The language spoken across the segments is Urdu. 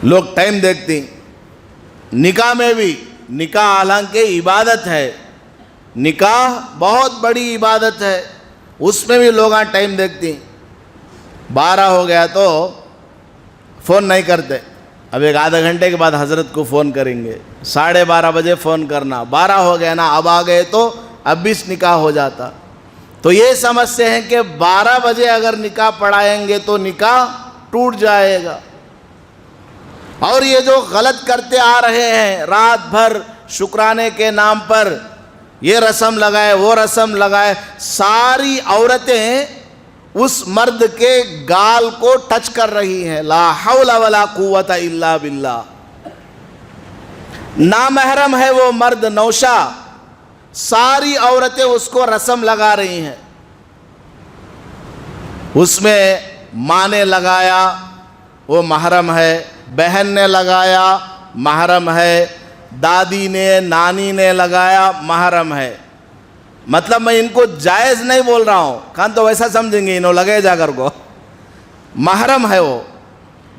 لوگ ٹائم دیکھتے ہیں. نکاح میں بھی، نکاح حالانکہ عبادت ہے، نکاح بہت بڑی عبادت ہے، اس میں بھی لوگ ٹائم دیکھتے ہیں. 12 ہو گیا تو فون نہیں کرتے، اب ایک آدھا گھنٹے کے بعد حضرت کو فون کریں گے. 12:30 بجے فون کرنا، 12 ہو گیا نا، اب آ گئے تو اب بھی نکاح ہو جاتا. تو یہ سمجھتے ہیں کہ 12 بجے اگر نکاح پڑھائیں گے تو نکاح ٹوٹ جائے گا. اور یہ جو غلط کرتے آ رہے ہیں، رات بھر شکرانے کے نام پر یہ رسم لگائے وہ رسم لگائے، ساری عورتیں اس مرد کے گال کو ٹچ کر رہی ہیں. لا حول ولا قوت الا باللہ. نامحرم ہے وہ مرد نوشا، ساری عورتیں اس کو رسم لگا رہی ہیں. اس میں ماں نے لگایا وہ محرم ہے، بہن نے لگایا محرم ہے، دادی نے نانی نے لگایا محرم ہے. مطلب میں ان کو جائز نہیں بول رہا ہوں، کان تو ویسا سمجھیں گے انہوں لگے جا کر کو، محرم ہے وہ.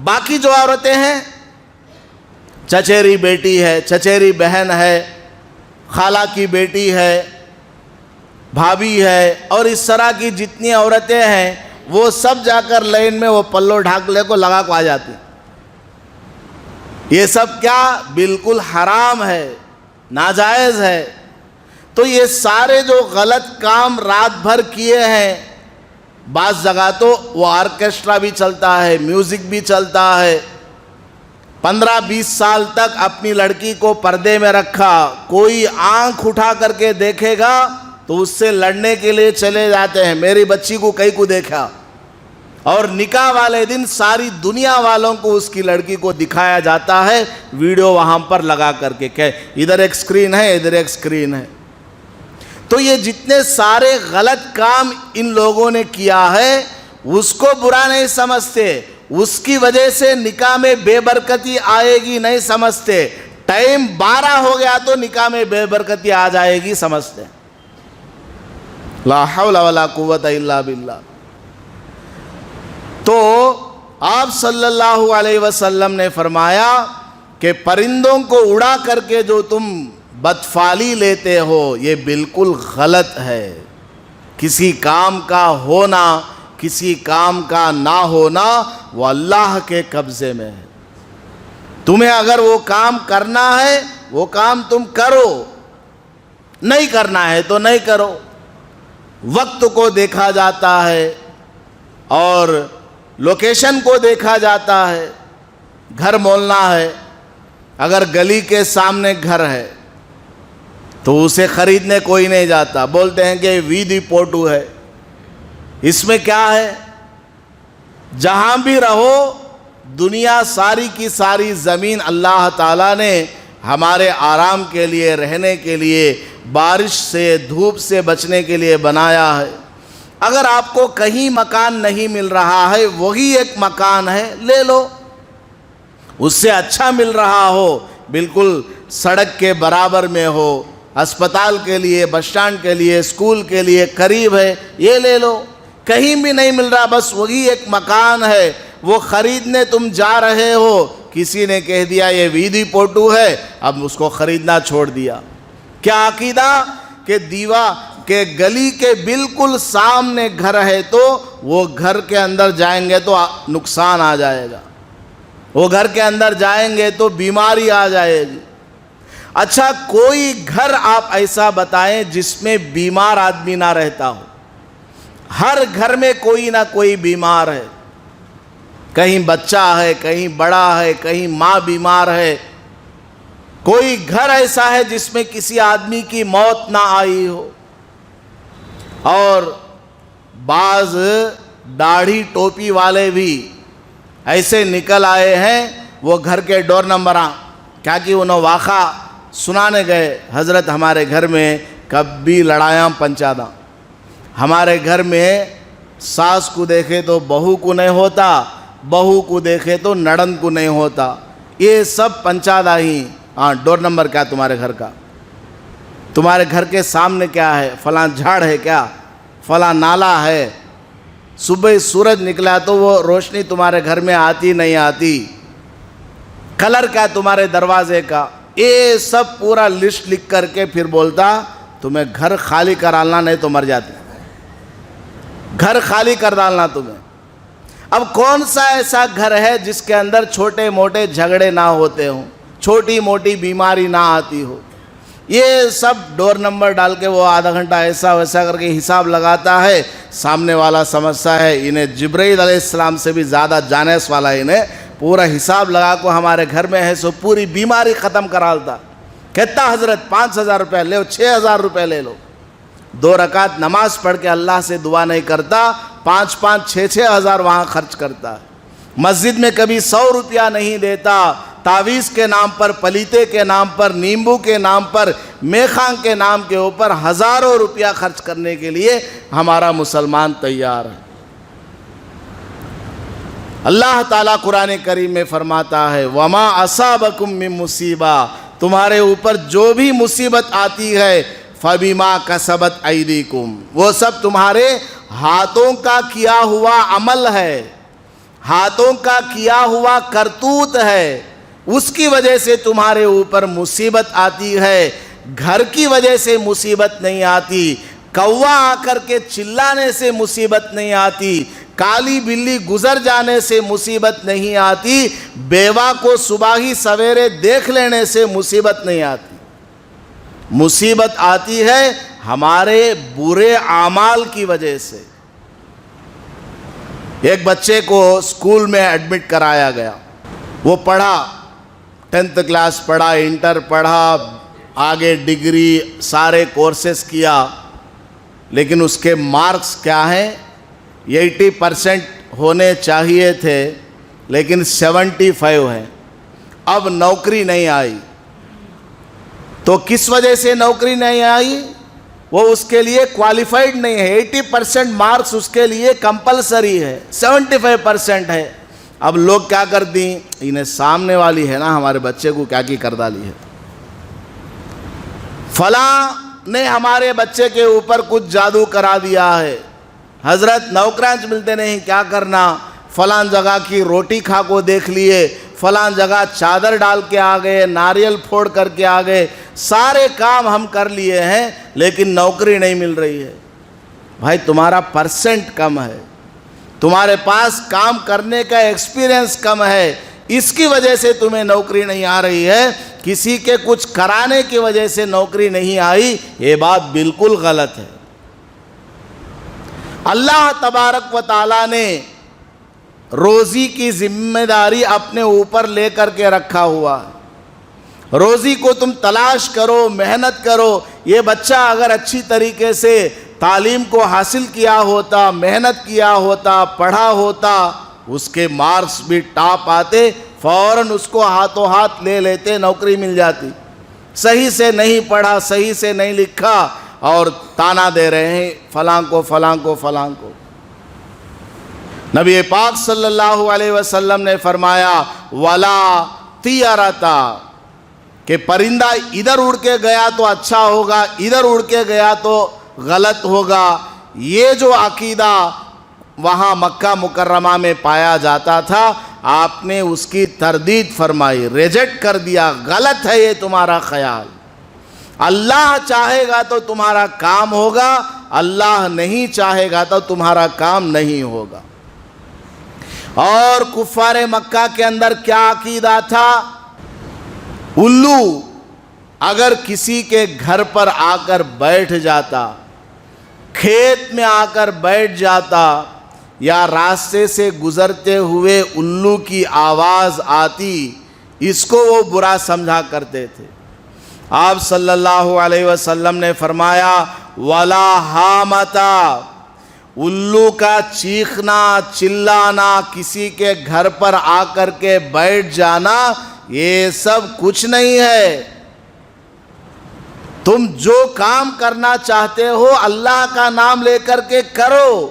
باقی جو عورتیں ہیں، چچیری بیٹی ہے، چچیری بہن ہے، خالہ کی بیٹی ہے، بھابھی ہے، اور اس طرح کی جتنی عورتیں ہیں وہ سب جا کر لائن میں وہ پلو ڈھاکلے کو لگا کو آ جاتی. یہ سب کیا؟ بالکل حرام ہے، ناجائز ہے. تو یہ سارے جو غلط کام رات بھر کیے ہیں، بعض جگہ تو وہ آرکیسٹرا بھی چلتا ہے، میوزک بھی چلتا ہے. 15-20 سال تک اپنی لڑکی کو پردے میں رکھا، کوئی آنکھ اٹھا کر کے دیکھے گا تو اس سے لڑنے کے لیے چلے جاتے ہیں. میری بچی کو کئی کو دیکھا، اور نکاح والے دن ساری دنیا والوں کو اس کی لڑکی کو دکھایا جاتا ہے، ویڈیو وہاں پر لگا کر کے کہ ادھر ایک سکرین ہے، ادھر ایک سکرین ہے. تو یہ جتنے سارے غلط کام ان لوگوں نے کیا ہے اس کو برا نہیں سمجھتے، اس کی وجہ سے نکاح میں بے برکتی آئے گی نہیں سمجھتے. ٹائم 12 ہو گیا تو نکاح میں بے برکتی آ جائے گی سمجھتے. لا حول ولا قوت الا باللہ. تو آپ صلی اللہ علیہ وسلم نے فرمایا کہ پرندوں کو اڑا کر کے جو تم بدفعلی لیتے ہو یہ بالکل غلط ہے. کسی کام کا ہونا، کسی کام کا نہ ہونا وہ اللہ کے قبضے میں ہے. تمہیں اگر وہ کام کرنا ہے وہ کام تم کرو، نہیں کرنا ہے تو نہیں کرو. وقت کو دیکھا جاتا ہے اور لوکیشن کو دیکھا جاتا ہے. گھر مولنا ہے، اگر گلی کے سامنے گھر ہے تو اسے خریدنے کوئی نہیں جاتا، بولتے ہیں کہ ویدی پوٹو ہے. اس میں کیا ہے؟ جہاں بھی رہو، دنیا ساری کی ساری زمین اللہ تعالیٰ نے ہمارے آرام کے لیے، رہنے کے لیے، بارش سے دھوپ سے بچنے کے لیے بنایا ہے. اگر آپ کو کہیں مکان نہیں مل رہا ہے، وہی ایک مکان ہے، لے لو. اس سے اچھا مل رہا ہو، بالکل سڑک کے برابر میں ہو، اسپتال کے لیے، بس اسٹینڈ کے لیے، اسکول کے لیے قریب ہے، یہ لے لو. کہیں بھی نہیں مل رہا، بس وہی ایک مکان ہے، وہ خریدنے تم جا رہے ہو، کسی نے کہہ دیا یہ ویدی پوٹو ہے، اب اس کو خریدنا چھوڑ دیا. کیا عقیدہ کہ کہ گلی کے بالکل سامنے گھر ہے تو وہ گھر کے اندر جائیں گے تو نقصان آ جائے گا، وہ گھر کے اندر جائیں گے تو بیماری آ جائے گی. اچھا کوئی گھر آپ ایسا بتائیں جس میں بیمار آدمی نہ رہتا ہو؟ ہر گھر میں کوئی نہ کوئی بیمار ہے، کہیں بچہ ہے، کہیں بڑا ہے، کہیں ماں بیمار ہے. کوئی گھر ایسا ہے جس میں کسی آدمی کی موت نہ آئی ہو. اور بعض داڑھی ٹوپی والے بھی ایسے نکل آئے ہیں، وہ گھر کے ڈور نمبراں کیا کہ انہوں واقعہ سنانے گئے، حضرت ہمارے گھر میں کبھی لڑائیاں پنچادا، ہمارے گھر میں ساس کو دیکھے تو بہو کو نہیں ہوتا، بہو کو دیکھے تو نڑند کو نہیں ہوتا، یہ سب پنچادا ہی. ہاں ڈور نمبر کیا تمہارے گھر کا؟ تمہارے گھر کے سامنے کیا ہے؟ فلاں جھاڑ ہے کیا؟ فلاں نالا ہے؟ صبح سورج نکلا تو وہ روشنی تمہارے گھر میں آتی نہیں آتی؟ کلر کیا تمہارے دروازے کا، یہ سب پورا لسٹ لکھ کر کے پھر بولتا تمہیں گھر خالی کرانا، نہیں تو مر جاتے، گھر خالی کر ڈالنا تمہیں۔ اب کون سا ایسا گھر ہے جس کے اندر چھوٹے موٹے جھگڑے نہ ہوتے ہوں، چھوٹی موٹی بیماری نہ آتی ہو؟ یہ سب ڈور نمبر ڈال کے وہ آدھا گھنٹہ ایسا ویسا کر کے حساب لگاتا ہے، سامنے والا سمجھتا ہے انہیں جبرائیل علیہ السلام سے بھی زیادہ جانس والا، انہیں پورا حساب لگا کو ہمارے گھر میں ہے سو پوری بیماری ختم کرالتا۔ کہتا حضرت 5,000 روپے لے لو، 6,000 روپے لے لو، 2 رکعت نماز پڑھ کے اللہ سے دعا نہیں کرتا، 5,000 6,000 وہاں خرچ کرتا ہے۔ مسجد میں کبھی 100 روپیہ نہیں دیتا، تعویذ کے نام پر، پلیتے کے نام پر، نیمبو کے نام پر، میخان کے نام کے اوپر ہزاروں روپیہ خرچ کرنے کے لیے ہمارا مسلمان تیار ہے۔ اللہ تعالیٰ قرآن کریم میں فرماتا ہے وَمَا أَصَابَكُم مِّن مُّصِیبَةٍ، تمہارے اوپر جو بھی مصیبت آتی ہے فَبِمَا كَسَبَتْ أَيْدِيكُمْ، وہ سب تمہارے ہاتھوں کا کیا ہوا عمل ہے، ہاتھوں کا کیا ہوا کرتوت ہے، اس کی وجہ سے تمہارے اوپر مصیبت آتی ہے۔ گھر کی وجہ سے مصیبت نہیں آتی، کوا آ کر کے چلانے سے مصیبت نہیں آتی، کالی بلی گزر جانے سے مصیبت نہیں آتی، بیوہ کو صبح ہی سویرے دیکھ لینے سے مصیبت نہیں آتی۔ مصیبت آتی ہے ہمارے برے اعمال کی وجہ سے۔ ایک بچے کو اسکول میں ایڈمٹ کرایا گیا، وہ پڑھا، 10th کلاس پڑھا، انٹر پڑھا، آگے ڈگری سارے کورسز کیا، لیکن اس کے مارکس کیا ہیں؟ 80% ہونے چاہیے تھے لیکن 75 ہیں۔ اب نوکری نہیں آئی، تو کس وجہ سے نوکری نہیں آئی؟ وہ اس کے لیے کوالیفائڈ نہیں ہے، 80% مارکس اس کے لیے کمپلسری ہے، 75% ہے۔ اب لوگ کیا کر دیں، انہیں سامنے والی ہے نا ہمارے بچے کو کیا کی کر ڈالی ہے، فلاں نے ہمارے بچے کے اوپر کچھ جادو کرا دیا ہے، حضرت نوکرانچ ملتے نہیں، کیا کرنا، فلاں جگہ کی روٹی کھا کو دیکھ لیے، فلاں جگہ چادر ڈال کے آ گئے، ناریل پھوڑ کر کے آ گئے، سارے کام ہم کر لیے ہیں لیکن نوکری نہیں مل رہی ہے۔ بھائی تمہارا پرسنٹ کم ہے، تمہارے پاس کام کرنے کا ایکسپیرینس کم ہے، اس کی وجہ سے تمہیں نوکری نہیں آ رہی ہے، کسی کے کچھ کرانے کی وجہ سے نوکری نہیں آئی، یہ بات بالکل غلط ہے۔ اللہ تبارک و تعالیٰ نے روزی کی ذمہ داری اپنے اوپر لے کر کے رکھا ہوا ہے، روزی کو تم تلاش کرو، محنت کرو۔ یہ بچہ اگر اچھی طریقے سے تعلیم کو حاصل کیا ہوتا، محنت کیا ہوتا، پڑھا ہوتا، اس کے مارکس بھی ٹاپ آتے، فوراً اس کو ہاتھوں ہاتھ لے لیتے، نوکری مل جاتی۔ صحیح سے نہیں پڑھا، صحیح سے نہیں لکھا، اور تانا دے رہے ہیں فلاں کو فلاں کو فلاں کو۔ نبی پاک صلی اللہ علیہ وسلم نے فرمایا وَلَا طِيَرَةَ، کہ پرندہ ادھر اڑ کے گیا تو اچھا ہوگا، ادھر اڑ کے گیا تو غلط ہوگا۔ یہ جو عقیدہ وہاں مکہ مکرمہ میں پایا جاتا تھا، آپ نے اس کی تردید فرمائی، ریجیکٹ کر دیا، غلط ہے یہ تمہارا خیال۔ اللہ چاہے گا تو تمہارا کام ہوگا، اللہ نہیں چاہے گا تو تمہارا کام نہیں ہوگا۔ اور کفار مکہ کے اندر کیا عقیدہ تھا؟ الو اگر کسی کے گھر پر آ کر بیٹھ جاتا، کھیت میں آ کر بیٹھ جاتا، یا راستے سے گزرتے ہوئے الو کی آواز آتی، اس کو وہ برا سمجھا کرتے تھے۔ آپ صلی اللہ علیہ وسلم نے فرمایا وَلَا حَامَةَ، الو کا چیخنا چلانا، کسی کے گھر پر آ کر کے بیٹھ جانا، یہ سب کچھ نہیں ہے۔ تم جو کام کرنا چاہتے ہو اللہ کا نام لے کر کے کرو،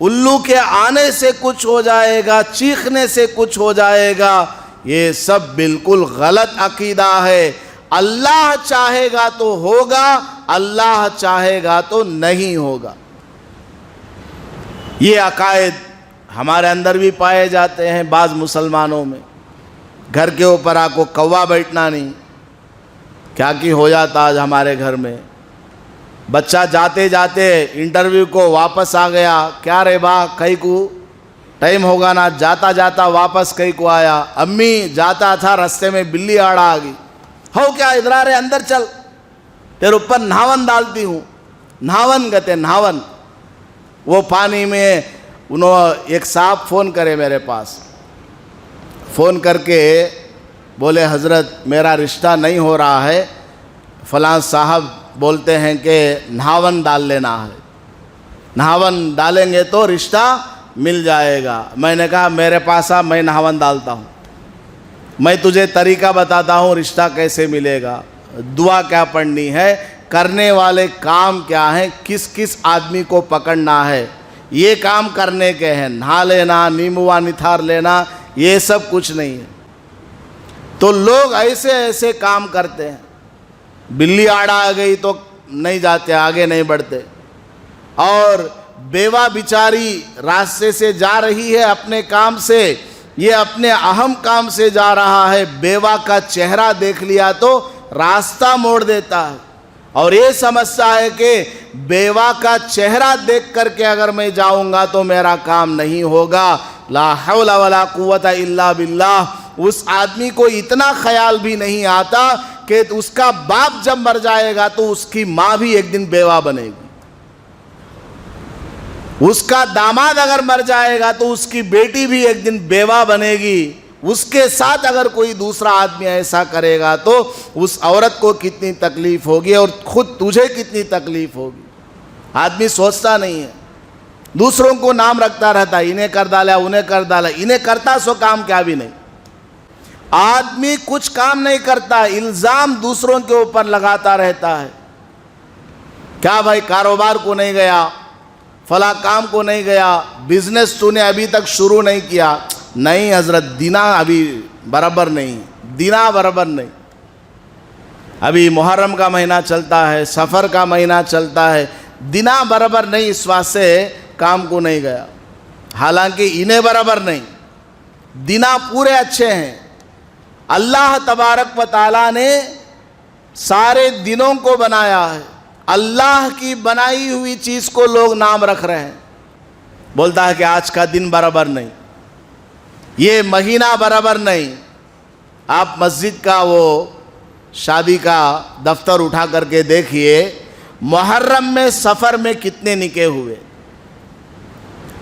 الو کے آنے سے کچھ ہو جائے گا، چیخنے سے کچھ ہو جائے گا، یہ سب بالکل غلط عقیدہ ہے۔ اللہ چاہے گا تو ہوگا، اللہ چاہے گا تو نہیں ہوگا۔ یہ عقائد ہمارے اندر بھی پائے جاتے ہیں بعض مسلمانوں میں۔ گھر کے اوپر آپ کو کوا بیٹھنا نہیں. کیا کی ہو جاتا آج ہمارے گھر میں. بچہ جاتے جاتے انٹرویو کو واپس آ گیا, کیا رے با کئی کو ٹائم ہوگا نا, جاتا جاتا واپس کئی کو آیا, امی جاتا تھا رستے میں بلی آڑا آ گئی, ہو کیا ادھر آ رہے اندر چل, تیرے اوپر نہاون ڈالتی ہوں. نہاون کہتے نہاون. وہ پانی میں ایک صاحب فون کرے میرے پاس, فون کر کے بولے حضرت میرا رشتہ نہیں ہو رہا ہے, فلاں صاحب بولتے ہیں کہ نہاون ڈال لینا ہے, نہاون ڈالیں گے تو رشتہ مل جائے گا. میں نے کہا میرے پاس آ, میں نہاون ڈالتا ہوں, میں تجھے طریقہ بتاتا ہوں رشتہ کیسے ملے گا, دعا کیا پڑھنی ہے, کرنے والے کام کیا ہیں, کس کس آدمی کو پکڑنا ہے, یہ کام کرنے کے ہیں. نہا لینا, نیموا نتھار لینا, یہ سب کچھ نہیں ہے. تو لوگ ایسے ایسے کام کرتے ہیں. بلی آڑا آ گئی تو نہیں جاتے, آگے نہیں بڑھتے. اور بیوہ بیچاری راستے سے جا رہی ہے اپنے کام سے, یہ اپنے اہم کام سے جا رہا ہے, بیوہ کا چہرہ دیکھ لیا تو راستہ موڑ دیتا ہے, اور یہ سمجھتا ہے کہ بیوہ کا چہرہ دیکھ کر کے اگر میں جاؤں گا تو میرا کام نہیں ہوگا. لا حول ولا قوت الا باللہ. اس آدمی کو اتنا خیال بھی نہیں آتا کہ اس کا باپ جب مر جائے گا تو اس کی ماں بھی ایک دن بیوہ بنے گی, اس کا داماد اگر مر جائے گا تو اس کی بیٹی بھی ایک دن بیوہ بنے گی. اس کے ساتھ اگر کوئی دوسرا آدمی ایسا کرے گا تو اس عورت کو کتنی تکلیف ہوگی اور خود تجھے کتنی تکلیف ہوگی. آدمی سوچتا نہیں ہے, دوسروں کو نام رکھتا رہتا, انہیں کر ڈالا انہیں کر ڈالا, انہیں کرتا سو کام کیا بھی نہیں. آدمی کچھ کام نہیں کرتا, الزام دوسروں کے اوپر لگاتا رہتا ہے. کیا بھائی کاروبار کو نہیں گیا, فلاں کام کو نہیں گیا, بزنس تو نے ابھی تک شروع نہیں کیا. نہیں حضرت دینا ابھی برابر نہیں, دینا برابر نہیں. ابھی محرم کا مہینہ چلتا ہے, سفر کا مہینہ چلتا ہے, دینا برابر نہیں, اس واسطے کام کو نہیں گیا. حالانکہ انہیں برابر نہیں, دینا پورے اچھے ہیں. اللہ تبارک و تعالیٰ نے سارے دنوں کو بنایا ہے, اللہ کی بنائی ہوئی چیز کو لوگ نام رکھ رہے ہیں. بولتا ہے کہ آج کا دن برابر نہیں, یہ مہینہ برابر نہیں. آپ مسجد کا وہ شادی کا دفتر اٹھا کر کے دیکھیے, محرم میں سفر میں کتنے نکاح ہوئے.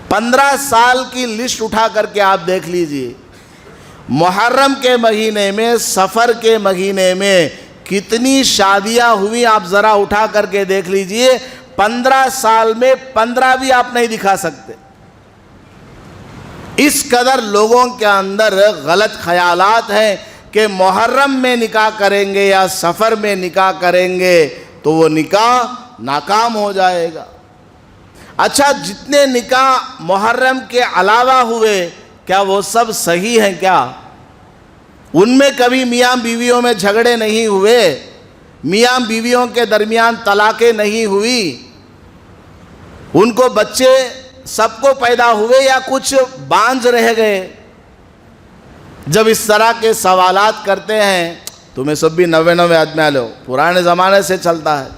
15 سال کی لسٹ اٹھا کر کے آپ دیکھ لیجئے, محرم کے مہینے میں, سفر کے مہینے میں کتنی شادیاں ہوئی آپ ذرا اٹھا کر کے دیکھ لیجئے. 15 سال میں 15 بھی آپ نہیں دکھا سکتے. اس قدر لوگوں کے اندر غلط خیالات ہیں کہ محرم میں نکاح کریں گے یا سفر میں نکاح کریں گے تو وہ نکاح ناکام ہو جائے گا. اچھا, جتنے نکاح محرم کے علاوہ ہوئے کیا وہ سب صحیح ہیں کیا؟ ان میں کبھی میاں بیویوں میں جھگڑے نہیں ہوئے, میاں بیویوں کے درمیان طلاقیں نہیں ہوئی, ان کو بچے سب کو پیدا ہوئے یا کچھ بانجھ رہ گئے؟ جب اس طرح کے سوالات کرتے ہیں تمہیں سب بھی 90 آدمی آ لو, پرانے زمانے سے چلتا ہے.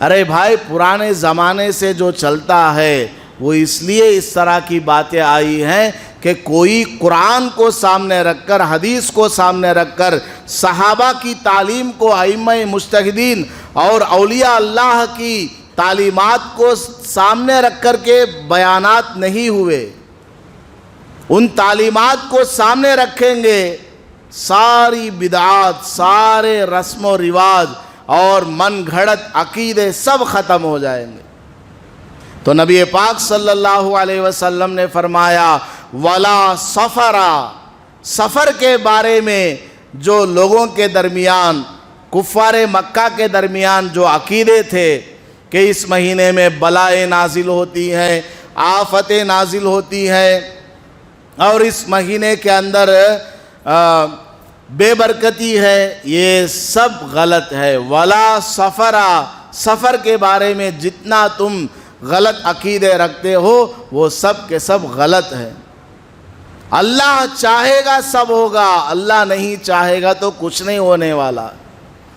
ارے بھائی, پرانے زمانے سے جو چلتا ہے وہ اس لیے اس طرح کی باتیں آئی ہیں کہ کوئی قرآن کو سامنے رکھ کر, حدیث کو سامنے رکھ کر, صحابہ کی تعلیم کو, ائمہ مجتہدین اور اولیاء اللہ کی تعلیمات کو سامنے رکھ کر کے بیانات نہیں ہوئے. ان تعلیمات کو سامنے رکھیں گے, ساری بدعات, سارے رسم و رواج اور من گھڑت عقیدے سب ختم ہو جائیں گے. تو نبی پاک صلی اللہ علیہ وسلم نے فرمایا ولا سفرا, سفر کے بارے میں جو لوگوں کے درمیان, کفار مکہ کے درمیان جو عقیدے تھے کہ اس مہینے میں بلائیں نازل ہوتی ہیں, آفتیں نازل ہوتی ہیں, اور اس مہینے کے اندر بے برکتی ہے, یہ سب غلط ہے. ولا سفرا, سفر کے بارے میں جتنا تم غلط عقیدے رکھتے ہو وہ سب کے سب غلط ہے. اللہ چاہے گا سب ہوگا, اللہ نہیں چاہے گا تو کچھ نہیں ہونے والا.